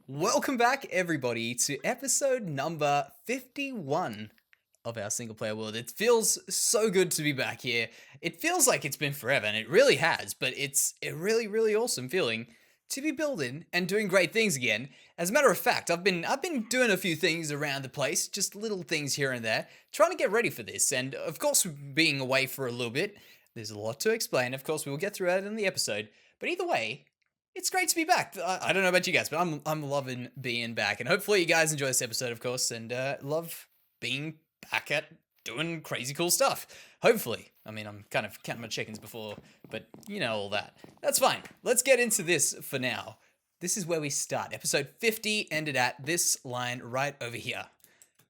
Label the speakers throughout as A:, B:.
A: Welcome back, everybody, to episode number 51 of our single player world. It feels so good to be back here. It feels like it's been forever, and it really has, but it's a really, really awesome feeling to be building and doing great things again. As a matter of fact, I've been doing a few things around the place, just little things here and there, trying to get ready for this. And of course, being away for a little bit, there's a lot to explain. Of course, we will get through it in the episode. But either way, it's great to be back. I don't know about you guys, but I'm loving being back, and hopefully you guys enjoy this episode, of course, and love being back at doing crazy cool stuff. Hopefully, I mean, I'm kind of counting my chickens before, but you know all that. That's fine. Let's get into this for now. This is where we start. Episode 50 ended at this line right over here.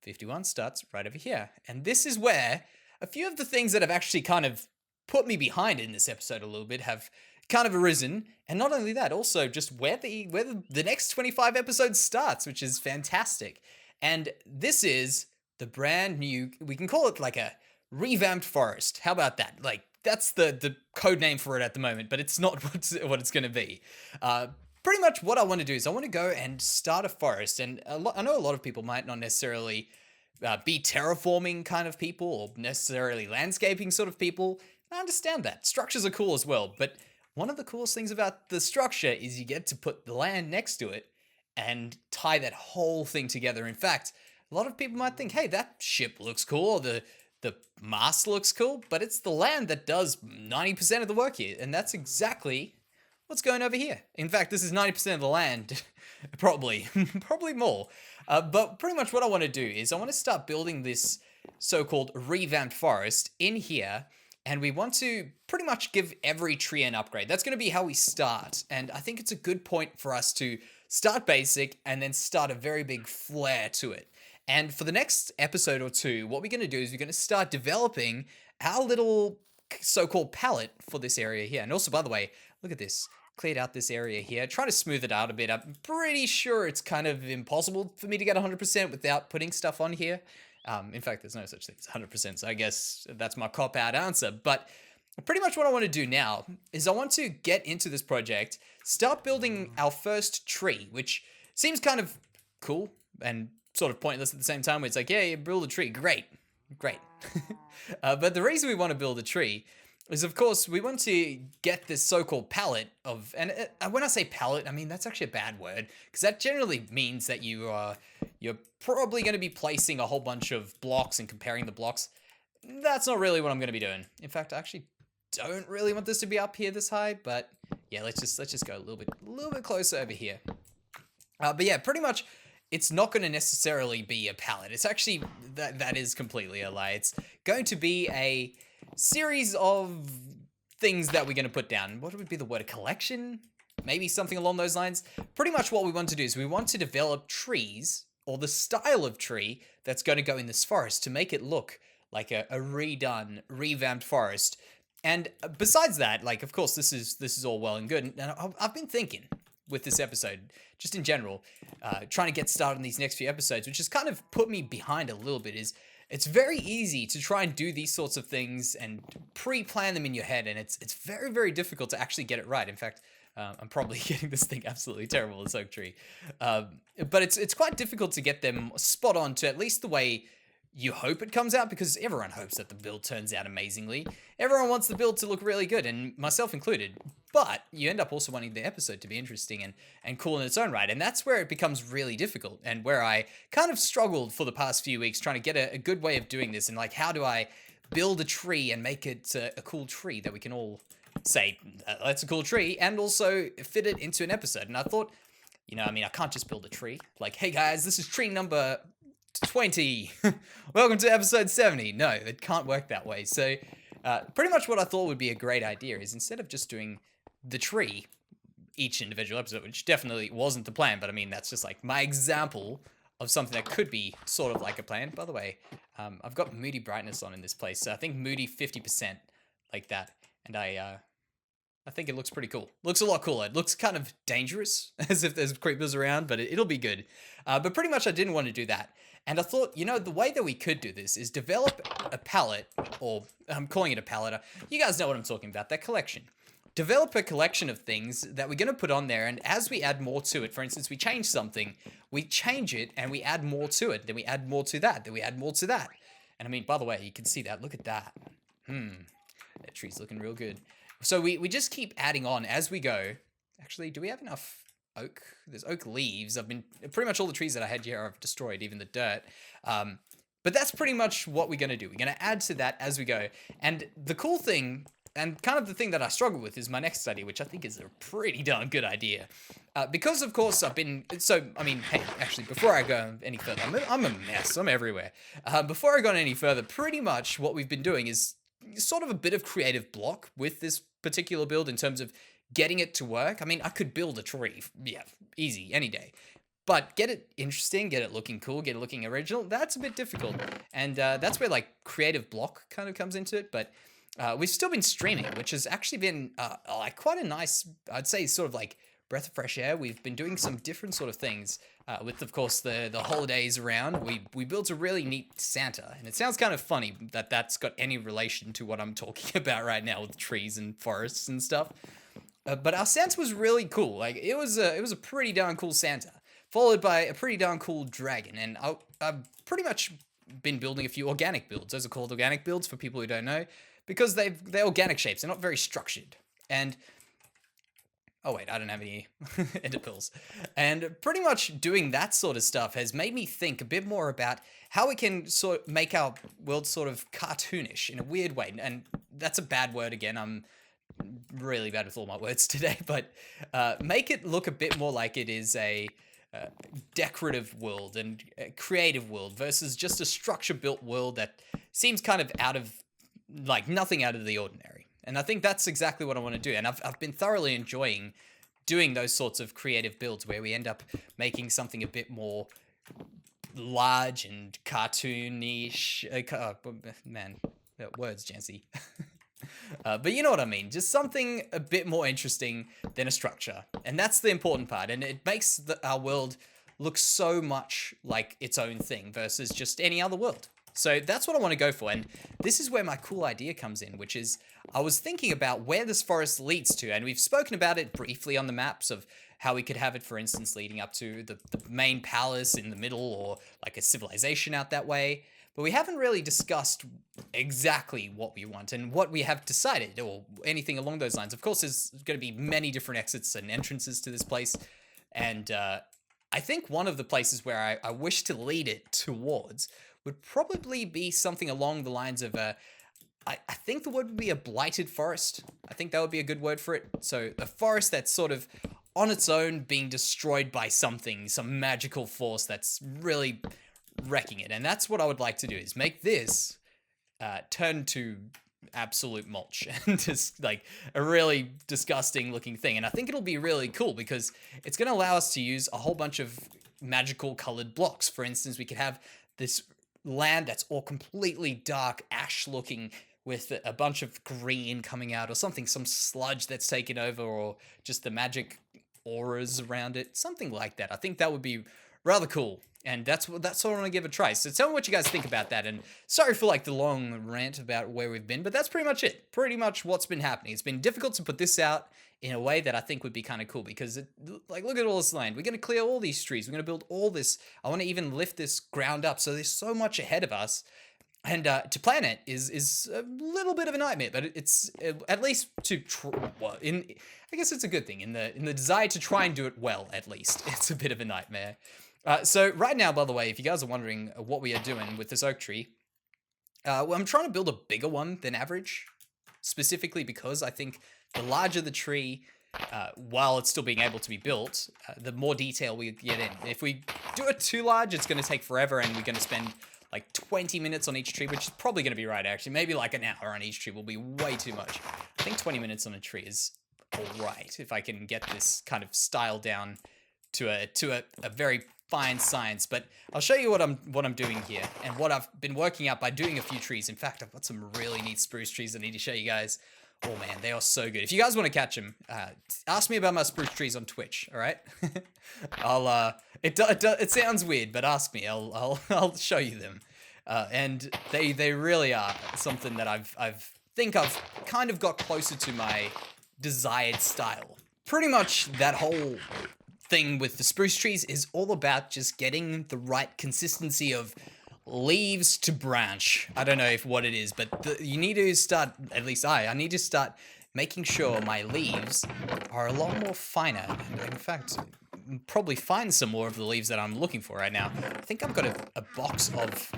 A: 51 starts right over here, and this is where a few of the things that have actually kind of put me behind in this episode a little bit have kind of arisen, and not only that, also just where the next 25 episodes starts, which is fantastic. And this is the brand new, we can call it like a revamped forest. How about that? Like that's the code name for it at the moment, but it's not what it's going to be. Pretty much what I want to do is I want to go and start a forest, and I know a lot of people might not necessarily be terraforming kind of people or necessarily landscaping sort of people. I understand that structures are cool as well, but one of the coolest things about the structure is you get to put the land next to it and tie that whole thing together. In fact, a lot of people might think, hey, that ship looks cool, or the mast looks cool, but it's the land that does 90% of the work here, and that's exactly what's going over here. In fact, this is 90% of the land, probably, probably more. But pretty much what I want to do is I want to start building this so-called revamped forest in here, and we want to pretty much give every tree an upgrade. That's going to be how we start, and I think it's a good point for us to start basic and then start a very big flair to it. And for the next episode or two, what we're going to do is we're going to start developing our little so-called palette for this area here. And also, by the way, look at this. Cleared out this area here. Try to smooth it out a bit. I'm pretty sure it's kind of impossible for me to get 100% without putting stuff on here. In fact, there's no such thing as 100%, so I guess that's my cop-out answer. But pretty much what I want to do now is I want to get into this project, start building our first tree, which seems kind of cool and sort of pointless at the same time. Where it's like, yeah, you build a tree. Great. Great. But the reason we want to build a tree is, of course, we want to get this so-called palette of, and when I say palette, I mean that's actually a bad word, because that generally means that you're probably going to be placing a whole bunch of blocks and comparing the blocks. That's not really what I'm going to be doing. In fact, I actually don't really want this to be up here this high, but yeah, let's just go a little bit closer over here. But yeah, pretty much, it's not going to necessarily be a palette. It's actually that is completely a lie. It's going to be a series of things that we're going to put down. What would be the word? A collection? Maybe something along those lines. Pretty much what we want to do is we want to develop trees, or the style of tree that's going to go in this forest, to make it look like a redone, revamped forest. And besides that, like, of course, this is all well and good. And I've been thinking with this episode, just in general, trying to get started on these next few episodes, which has kind of put me behind a little bit, is it's very easy to try and do these sorts of things and pre-plan them in your head, and it's very, very difficult to actually get it right. In fact, I'm probably getting this thing absolutely terrible, this oak tree. But it's quite difficult to get them spot on to at least the way you hope it comes out, because everyone hopes that the build turns out amazingly. Everyone wants the build to look really good, and myself included. But you end up also wanting the episode to be interesting and cool in its own right. And that's where it becomes really difficult, and where I kind of struggled for the past few weeks trying to get a good way of doing this. And like, how do I build a tree and make it a cool tree that we can all say, that's a cool tree, and also fit it into an episode. And I thought, I mean, I can't just build a tree. Like, hey guys, this is tree number 20. Welcome to episode 70. No, it can't work that way. So pretty much what I thought would be a great idea is, instead of just doing the tree each individual episode, which definitely wasn't the plan, but I mean, that's just like my example of something that could be sort of like a plan. By the way, I've got moody brightness on in this place, so I think moody 50%, like that, and I think it looks pretty cool. Looks a lot cooler. It looks kind of dangerous, as if there's creepers around, but it'll be good. But pretty much I didn't want to do that. And I thought, the way that we could do this is develop a palette, or I'm calling it a palette. You guys know what I'm talking about, that collection. develop a collection of things that we're going to put on there. And as we add more to it, for instance, we change something, we change it and we add more to it. Then we add more to that. Then we add more to that. And I mean, by the way, you can see that. Look at that. That tree's looking real good. So we just keep adding on as we go. Actually, do we have enough oak? There's oak leaves. Pretty much all the trees that I had here I've destroyed, even the dirt. But that's pretty much what we're going to do. We're going to add to that as we go. And the cool thing, and kind of the thing that I struggle with, is my next study, which I think is a pretty darn good idea. Because, of course, I've been... So, I mean, hey, actually, before I go any further, I'm a mess. I'm everywhere. Before I go any further, pretty much what we've been doing is sort of a bit of creative block with this particular build in terms of getting it to work. I mean, I could build a tree. Yeah, easy, any day. But get it interesting, get it looking cool, get it looking original, that's a bit difficult. And that's where, like, creative block kind of comes into it. But we've still been streaming, which has actually been, like, quite a nice, I'd say, sort of, like, breath of fresh air. We've been doing some different sort of things with, of course, the holidays around. We built a really neat Santa. And it sounds kind of funny that that's got any relation to what I'm talking about right now with trees and forests and stuff. But our Santa was really cool. Like, it was a pretty darn cool Santa, followed by a pretty darn cool dragon. And I've pretty much been building a few organic builds. Those are called organic builds for people who don't know, because they're organic shapes. They're not very structured. And oh wait, I don't have any ender pearls. And pretty much doing that sort of stuff has made me think a bit more about how we can sort of make our world sort of cartoonish in a weird way. And that's a bad word again. I'm really bad with all my words today, but make it look a bit more like it is a decorative world and a creative world versus just a structure-built world that seems kind of out of, like, nothing out of the ordinary. And I think that's exactly what I want to do. And I've been thoroughly enjoying doing those sorts of creative builds where we end up making something a bit more large and cartoonish. Man, words, Jancy. But you know what I mean. Just something a bit more interesting than a structure. And that's the important part. And it makes our world look so much like its own thing versus just any other world. So that's what I want to go for. And this is where my cool idea comes in, which is I was thinking about where this forest leads to. And we've spoken about it briefly on the maps of how we could have it, for instance, leading up to the main palace in the middle, or like a civilization out that way. But we haven't really discussed exactly what we want and what we have decided or anything along those lines. Of course, there's going to be many different exits and entrances to this place. And I think one of the places where I wish to lead it towards would probably be something along the lines of I think the word would be a blighted forest. I think that would be a good word for it. So a forest that's sort of on its own being destroyed by something, some magical force that's really wrecking it. And that's what I would like to do, is make this turn to absolute mulch and just like a really disgusting looking thing. And I think it'll be really cool because it's going to allow us to use a whole bunch of magical colored blocks. For instance, we could have this land that's all completely dark ash looking with a bunch of green coming out or something, some sludge that's taken over, or just the magic auras around it, something like that. I think that would be rather cool. And that's what I want to give a try. So tell me what you guys think about that. And sorry for like the long rant about where we've been, but that's pretty much it. Pretty much what's been happening. It's been difficult to put this out in a way that I think would be kind of cool because like, look at all this land. We're going to clear all these trees. We're going to build all this. I want to even lift this ground up. So there's so much ahead of us. And to plan it is a little bit of a nightmare, but it's at least I guess it's a good thing in the desire to try and do it well. At least it's a bit of a nightmare. So right now, by the way, if you guys are wondering what we are doing with this oak tree, well, I'm trying to build a bigger one than average, specifically because I think the larger the tree, while it's still being able to be built, the more detail we get in. If we do it too large, it's going to take forever, and we're going to spend like 20 minutes on each tree, which is probably going to be right, actually. Maybe like an hour on each tree will be way too much. I think 20 minutes on a tree is all right, if I can get this kind of style down to a very fine science. But I'll show you what I'm doing here and what I've been working out by doing a few trees. In fact, I've got some really neat spruce trees I need to show you guys. Oh man, they are so good. If you guys want to catch them, ask me about my spruce trees on Twitch. All right, it sounds weird, but ask me. I'll show you them. And they really are something that I've kind of got closer to my desired style. Pretty much that whole thing with the spruce trees is all about just getting the right consistency of leaves to branch. I don't know if what it is, but you need to start, at least I need to start making sure my leaves are a lot more finer. And in fact, probably find some more of the leaves that I'm looking for right now. I think I've got a box of,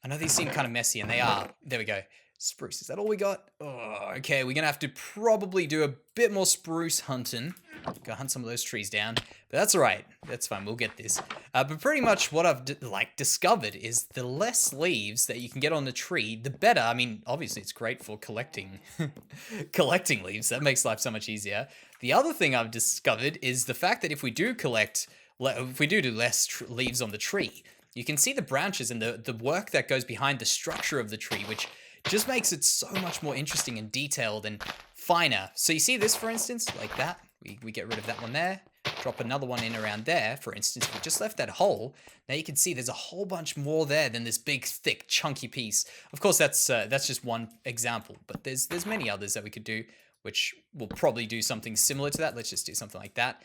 A: I know these seem kind of messy, and they are. There we go. Spruce, is that all we got? Oh, okay, we're gonna have to probably do a bit more spruce hunting. Go hunt some of those trees down. But that's alright. That's fine. We'll get this. But pretty much what I've discovered is the less leaves that you can get on the tree, the better. I mean, obviously it's great for collecting collecting leaves. That makes life so much easier. The other thing I've discovered is the fact that if we do do less leaves on the tree, you can see the branches and the work that goes behind the structure of the tree, which just makes it so much more interesting and detailed and finer. So you see this, for instance, like that. We get rid of that one there. Drop another one in around there. For instance, we just left that hole. Now you can see there's a whole bunch more there than this big, thick, chunky piece. Of course, that's just one example, but there's many others that we could do, which will probably do something similar to that. Let's just do something like that.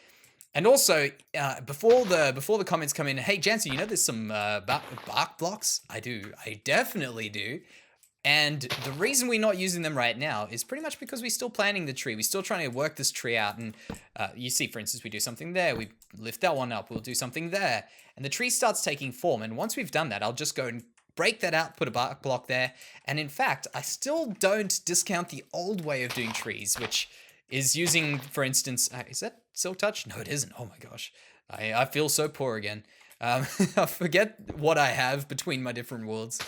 A: And also, before the comments come in, hey Jansen, you know there's some bark blocks? I do. I definitely do. And the reason we're not using them right now is pretty much because we're still planting the tree. We're still trying to work this tree out. And you see, for instance, we do something there. We lift that one up. We'll do something there. And the tree starts taking form. And once we've done that, I'll just go and break that out, put a bark block there. And in fact, I still don't discount the old way of doing trees, which is using, for instance, is that Silk Touch? No, it isn't. Oh my gosh. I feel so poor again. I forget what I have between my different worlds.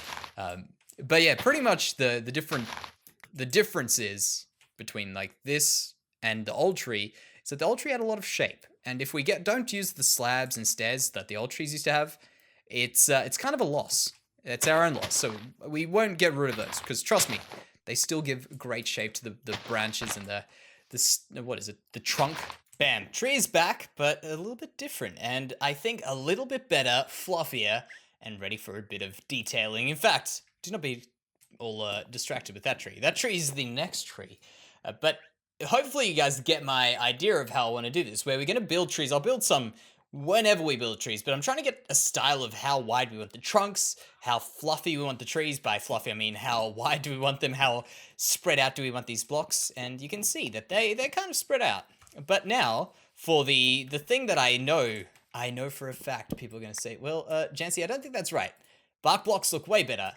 A: But yeah, pretty much the difference is between like this and the old tree is that the old tree had a lot of shape. And if we don't use the slabs and stairs that the old trees used to have, it's kind of a loss. It's our own loss. So we won't get rid of those because trust me, they still give great shape to the branches and the trunk. Bam, tree is back, but a little bit different. And I think a little bit better, fluffier, and ready for a bit of detailing. In fact, do not be all distracted with that tree. That tree is the next tree. But hopefully you guys get my idea of how I want to do this, where we're going to build trees. I'll build some whenever we build trees, but I'm trying to get a style of how wide we want the trunks, how fluffy we want the trees. By fluffy, I mean how wide do we want them, how spread out do we want these blocks. And you can see that they're kind of spread out. But now, for the thing that I know for a fact, people are going to say, well, Jancy, I don't think that's right. Bark blocks look way better.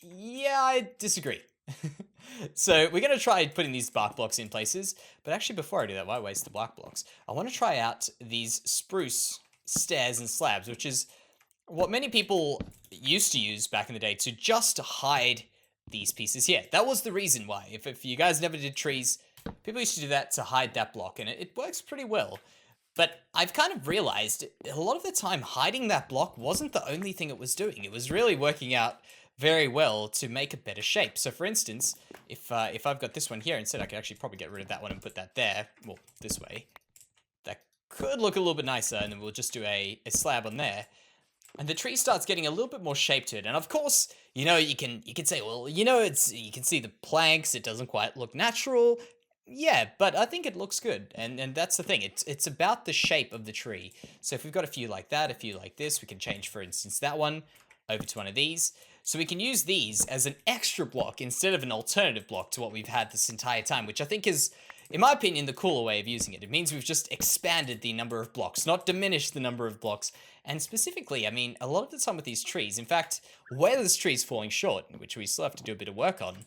A: Yeah, I disagree. So we're going to try putting these bark blocks in places. But actually, before I do that, why waste the bark blocks? I want to try out these spruce stairs and slabs, which is what many people used to use back in the day to just hide these pieces here. That was the reason why. If you guys never did trees, people used to do that to hide that block, and it works pretty well. But I've kind of realized a lot of the time hiding that block wasn't the only thing it was doing. It was really working out very well to make a better shape. So for instance, if I've got this one here, instead I could actually probably get rid of that one and put that there. Well, this way. That could look a little bit nicer, and then we'll just do a slab on there. And the tree starts getting a little bit more shape to it. And of course, you can say, well, you can see the planks, it doesn't quite look natural. Yeah, but I think it looks good, and that's the thing. It's about the shape of the tree. So if we've got a few like that, a few like this, we can change, for instance, that one over to one of these. So we can use these as an extra block instead of an alternative block to what we've had this entire time, which I think is, in my opinion, the cooler way of using it. It means we've just expanded the number of blocks, not diminished the number of blocks. And specifically, I mean, a lot of the time with these trees, in fact, where this tree is falling short, which we still have to do a bit of work on,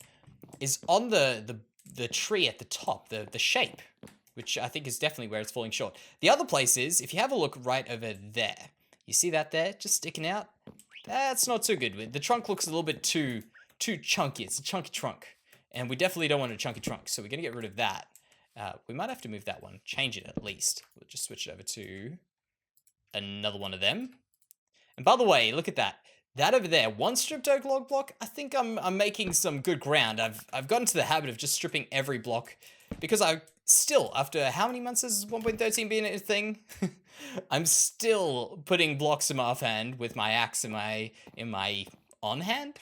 A: is on the tree at the top, the shape, which I think is definitely where it's falling short. The other place is, if you have a look right over there, you see that there, just sticking out? That's not so good. The trunk looks a little bit too chunky. It's a chunky trunk, and we definitely don't want a chunky trunk, so we're going to get rid of that. We might have to move that one, change it at least. We'll just switch it over to another one of them. And by the way, look at that. That over there, one stripped oak log block, I think I'm making some good ground. I've gotten to the habit of just stripping every block because I still, after how many months has 1.13 been a thing? I'm still putting blocks in my offhand with my axe in my on hand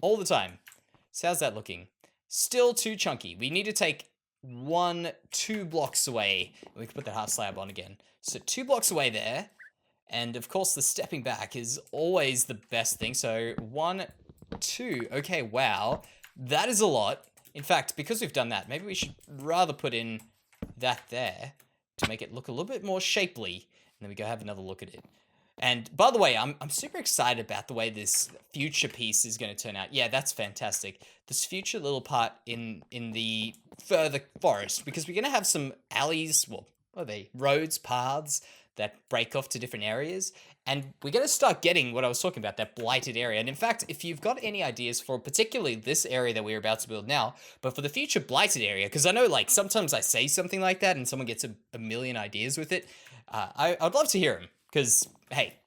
A: all the time. So how's that looking? Still too chunky. We need to take 2 blocks away. We can put that half slab on again. So 2 blocks away there. And of course, the stepping back is always the best thing. So 1, 2. Okay, wow. That is a lot. In fact, because we've done that, maybe we should rather put in that there to make it look a little bit more shapely. And then we go have another look at it. And by the way, I'm super excited about the way this future piece is going to turn out. Yeah, that's fantastic. This future little part in the further forest, because we're going to have some alleys, well, what are they? Roads, paths that break off to different areas. And we're going to start getting what I was talking about, that blighted area. And in fact, if you've got any ideas for particularly this area that we're about to build now, but for the future blighted area, because I know like sometimes I say something like that and someone gets a million ideas with it, I'd love to hear them. Because, hey,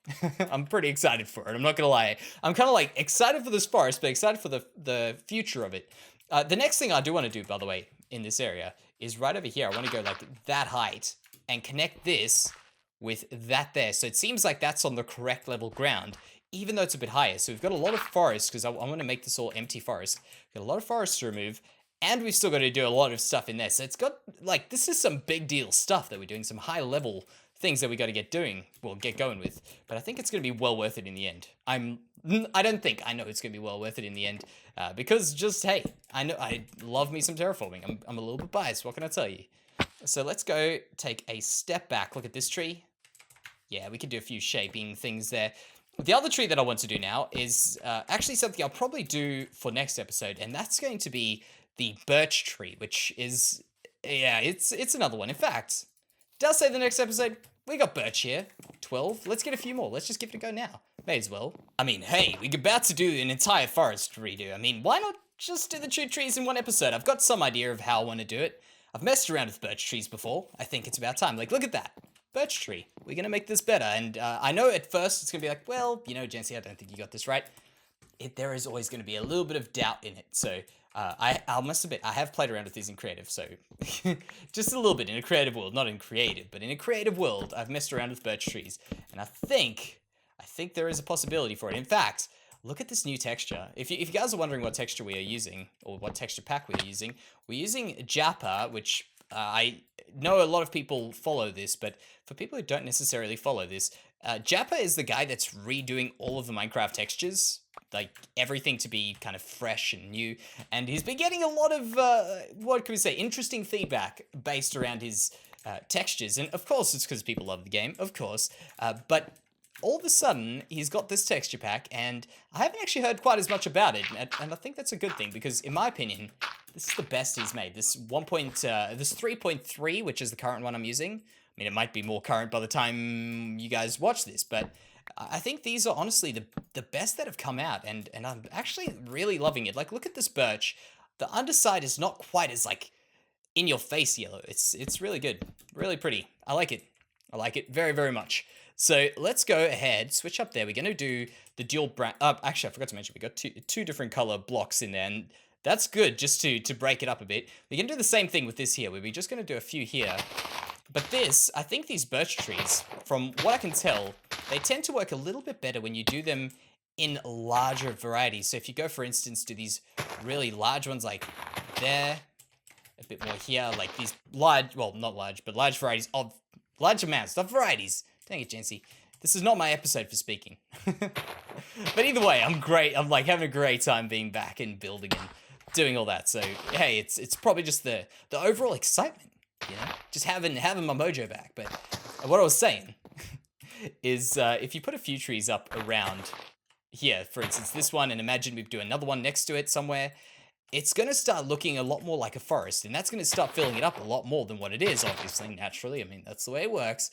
A: I'm pretty excited for it. I'm not going to lie. I'm kind of like excited for this forest, but excited for the future of it. The next thing I do want to do, by the way, in this area is right over here. I want to go like that height and connect this with that there. So it seems like that's on the correct level ground, even though it's a bit higher. So we've got a lot of forest because I want to make this all empty forest. We've got a lot of forest to remove. And we've still got to do a lot of stuff in there. So it's got, like, this is some big deal stuff that we're doing, some high level things that we got to get going with. But I think it's going to be well worth it in the end. I know it's going to be well worth it in the end. Because just, hey, I love me some terraforming. I'm a little bit biased. What can I tell you? So let's go take a step back. Look at this tree. Yeah, we can do a few shaping things there. The other tree that I want to do now is actually something I'll probably do for next episode. And that's going to be the birch tree, which is, yeah, it's another one. In fact, does say the next episode, we got birch here. 12. Let's get a few more. Let's just give it a go now. May as well. I mean, hey, we're about to do an entire forest redo. I mean, why not just do the 2 trees in one episode? I've got some idea of how I want to do it. I've messed around with birch trees before. I think it's about time. Like, look at that. Birch tree. We're going to make this better. And I know at first it's going to be like, well, you know, Jency, I don't think you got this right. There is always going to be a little bit of doubt in it. So I must admit, I have played around with these in creative. So just a little bit in a creative world, not in creative, but in a creative world, I've messed around with birch trees. And I think there is a possibility for it. In fact, look at this new texture. If you guys are wondering what texture we are using, or what texture pack we are using, we're using Jappa, which I know a lot of people follow this, but for people who don't necessarily follow this, Jappa is the guy that's redoing all of the Minecraft textures, like everything to be kind of fresh and new, and he's been getting a lot of, what can we say, interesting feedback based around his textures, and of course it's because people love the game, of course, but all of a sudden, he's got this texture pack, and I haven't actually heard quite as much about it, and I think that's a good thing, because in my opinion, this is the best he's made. This 3.3, which is the current one I'm using. I mean, it might be more current by the time you guys watch this, but I think these are honestly the best that have come out, and I'm actually really loving it. Like, look at this birch. The underside is not quite as, like, in-your-face yellow. It's really good. Really pretty. I like it. I like it very, very much. So let's go ahead, switch up there. We're going to do the dual brand. Actually, I forgot to mention, we got two different color blocks in there, and that's good just to break it up a bit. We're going to do the same thing with this here, where we're just going to do a few here. But this, I think these birch trees, from what I can tell, they tend to work a little bit better when you do them in larger varieties. So if you go, for instance, to these really large ones like there, a bit more here, like these large, well, not large, but large varieties of large amounts of varieties. Dang it, Jancy. This is not my episode for speaking. But either way, I'm great. I'm like having a great time being back and building and doing all that. So hey, it's probably just the overall excitement, you know, just having my mojo back. But what I was saying is, if you put a few trees up around here, for instance, this one, and imagine we do another one next to it somewhere, it's going to start looking a lot more like a forest, and that's going to start filling it up a lot more than what it is, obviously, naturally. I mean, that's the way it works.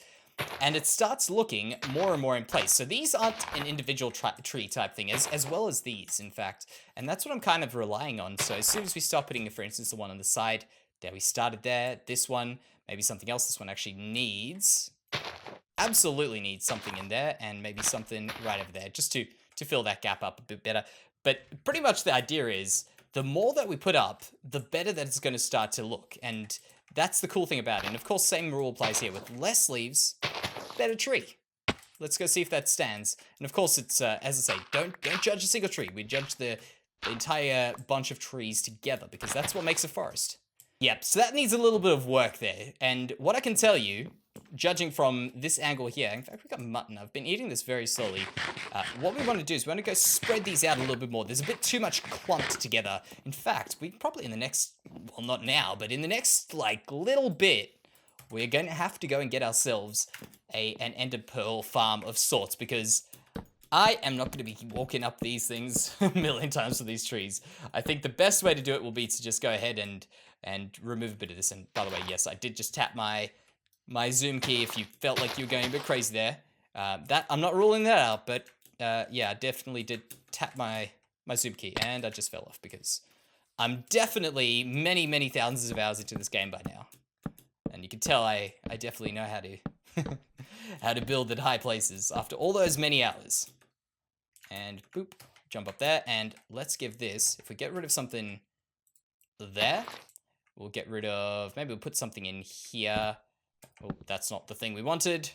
A: And it starts looking more and more in place. So these aren't an individual tree type thing, as well as these, in fact. And that's what I'm kind of relying on. So as soon as we start putting, for instance, the one on the side, there we started there, this one, maybe something else. This one actually absolutely needs something in there, and maybe something right over there, just to fill that gap up a bit better. But pretty much the idea is, the more that we put up, the better that it's going to start to look. And that's the cool thing about it. And of course, same rule applies here. With less leaves, better tree. Let's go see if that stands. And of course, it's, as I say, don't judge a single tree. We judge the entire bunch of trees together, because that's what makes a forest. Yep, so that needs a little bit of work there. And what I can tell you, judging from this angle here, in fact, we've got mutton. I've been eating this very slowly. What we want to do is we want to go spread these out a little bit more. There's a bit too much clumped together. In fact, we probably in the next, well, not now, but in the next, like, little bit, we're going to have to go and get ourselves an ender pearl farm of sorts, because I am not going to be walking up these things a million times with these trees. I think the best way to do it will be to just go ahead and remove a bit of this. And by the way, yes, I did just tap my zoom key if you felt like you were going a bit crazy there. That I'm not ruling that out, but yeah, I definitely did tap my zoom key, and I just fell off because I'm definitely many, many thousands of hours into this game by now. And you can tell I definitely know how to how to build at high places after all those many hours. And boop, jump up there, and let's give this, if we get rid of something there, we'll get rid of, maybe we'll put something in here. Oh, that's not the thing we wanted.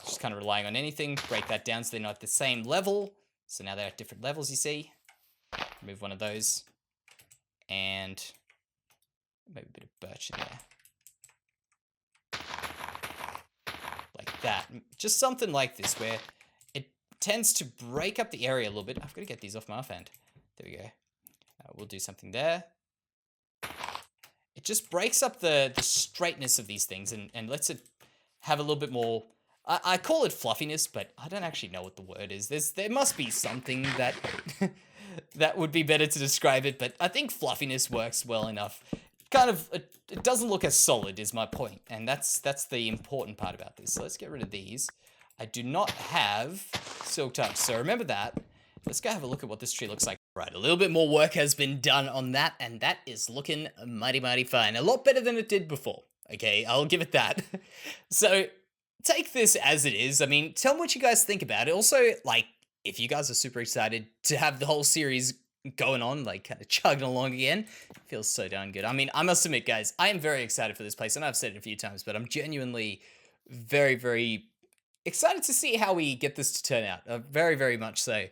A: Just kind of relying on anything. Break that down so they're not at the same level. So now they're at different levels, you see. Remove one of those. And maybe a bit of birch in there. Like that. Just something like this where it tends to break up the area a little bit. I've got to get these off my offhand. There we go. We'll do something there. It just breaks up the straightness of these things and lets it have a little bit more, I call it fluffiness, but I don't actually know what the word is. There must be something that that would be better to describe it, but I think fluffiness works well enough. Kind of, it doesn't look as solid is my point, and that's the important part about this. So let's get rid of these. I do not have Silk Touch, so remember that. Let's go have a look at what this tree looks like. Right, a little bit more work has been done on that, and that is looking mighty, mighty fine. A lot better than it did before. Okay, I'll give it that. So, take this as it is. I mean, tell me what you guys think about it. Also, like, if you guys are super excited to have the whole series going on, like, kind of chugging along again, it feels so darn good. I mean, I must admit, guys, I am very excited for this place, and I've said it a few times, but I'm genuinely very, very excited to see how we get this to turn out. Very, very much so.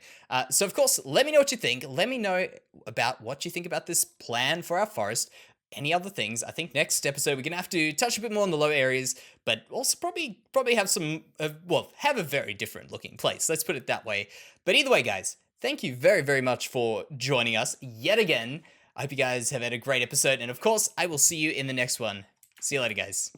A: So, of course, let me know what you think. Let me know about what you think about this plan for our forest. Any other things. I think next episode we're going to have to touch a bit more on the low areas, but also probably have some, well, have a very different looking place. Let's put it that way. But either way, guys, thank you very, very much for joining us yet again. I hope you guys have had a great episode. And, of course, I will see you in the next one. See you later, guys.